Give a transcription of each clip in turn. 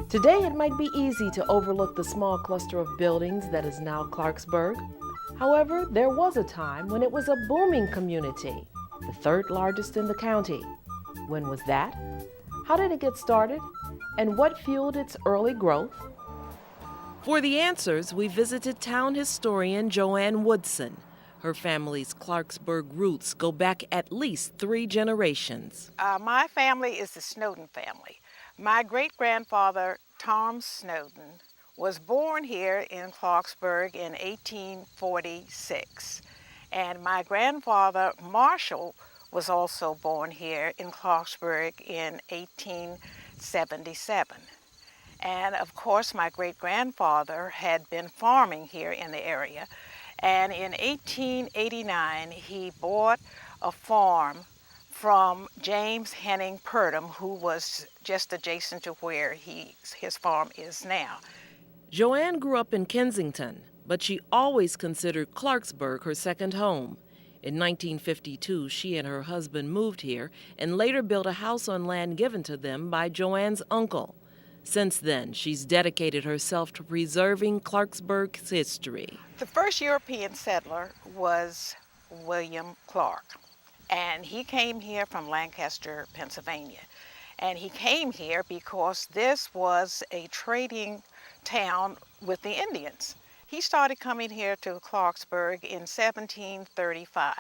Today it might be easy to overlook the small cluster of buildings that is now Clarksburg. However, there was a time when it was a booming community, the third largest in the county. When was that? How did it get started? And what fueled its early growth? For the answers, we visited town historian Joanne Woodson. Her family's Clarksburg roots go back at least 3 generations. My family is the Snowden family. My great-grandfather, Tom Snowden, was born here in Clarksburg in 1846. And my grandfather, Marshall, was also born here in Clarksburg in 1877. And of course, my great-grandfather had been farming here in the area. And in 1889, he bought a farm from James Henning Purdom, who was just adjacent to where his farm is now. Joanne grew up in Kensington, but she always considered Clarksburg her second home. In 1952, she and her husband moved here and later built a house on land given to them by Joanne's uncle. Since then, she's dedicated herself to preserving Clarksburg's history. The first European settler was William Clark, and he came here from Lancaster, Pennsylvania. And he came here because this was a trading town with the Indians. He started coming here to Clarksburg in 1735.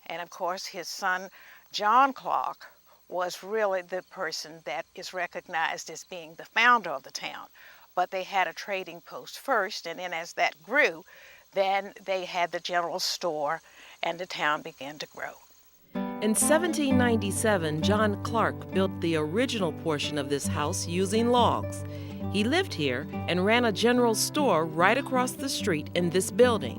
And of course, his son, John Clark, was really the person that is recognized as being the founder of the town. But they had a trading post first, and then as that grew, then they had the general store, and the town began to grow. In 1797, John Clark built the original portion of this house using logs. He lived here and ran a general store right across the street in this building.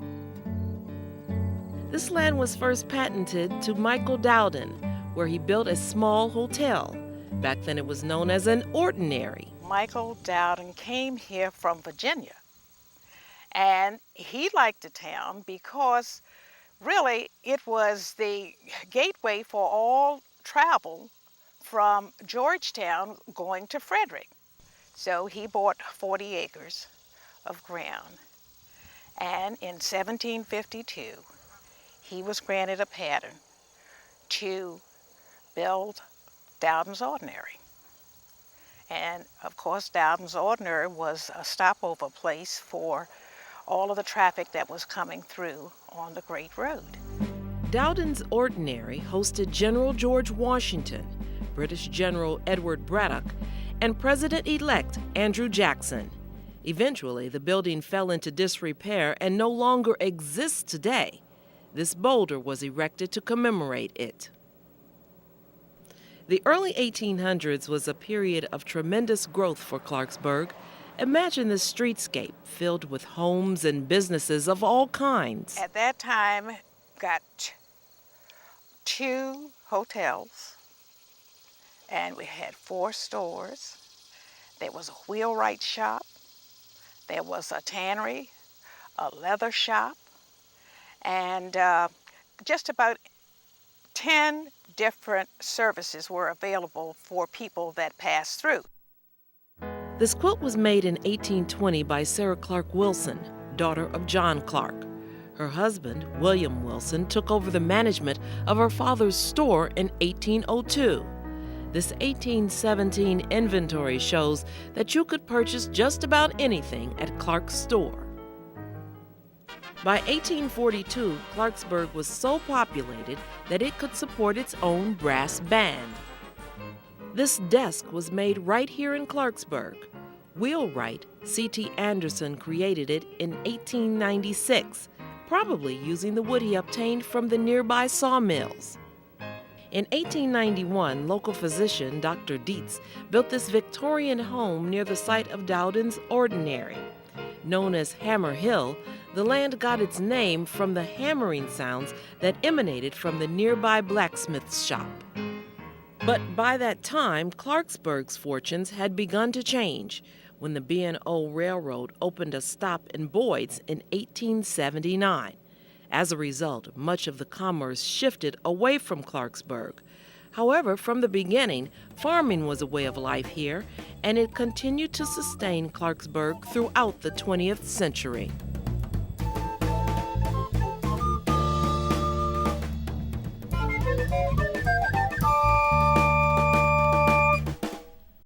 This land was first patented to Michael Dowden, where he built a small hotel. Back then it was known as an ordinary. Michael Dowden came here from Virginia, and he liked the town because really it was the gateway for all travel from Georgetown going to Frederick. So he bought 40 acres of ground, and in 1752 he was granted a pattern to build Dowden's Ordinary. And of course, Dowden's Ordinary was a stopover place for all of the traffic that was coming through on the Great Road. Dowden's Ordinary hosted General George Washington, British General Edward Braddock, and President-elect Andrew Jackson. Eventually, the building fell into disrepair and no longer exists today. This boulder was erected to commemorate it. The early 1800s was a period of tremendous growth for Clarksburg. Imagine the streetscape filled with homes and businesses of all kinds. At that time, got 2 hotels, and we had 4 stores. There was a wheelwright shop, there was a tannery, a leather shop, and just about 10 different services were available for people that passed through. This quilt was made in 1820 by Sarah Clark Wilson, daughter of John Clark. Her husband, William Wilson, took over the management of her father's store in 1802. This 1817 inventory shows that you could purchase just about anything at Clark's store. By 1842, Clarksburg was so populated that it could support its own brass band. This desk was made right here in Clarksburg. Wheelwright C.T. Anderson created it in 1896, probably using the wood he obtained from the nearby sawmills. In 1891, local physician Dr. Dietz built this Victorian home near the site of Dowden's Ordinary. Known as Hammer Hill, the land got its name from the hammering sounds that emanated from the nearby blacksmith's shop. But by that time, Clarksburg's fortunes had begun to change when the B&O Railroad opened a stop in Boyd's in 1879. As a result, much of the commerce shifted away from Clarksburg. However, from the beginning, farming was a way of life here, and it continued to sustain Clarksburg throughout the 20th century.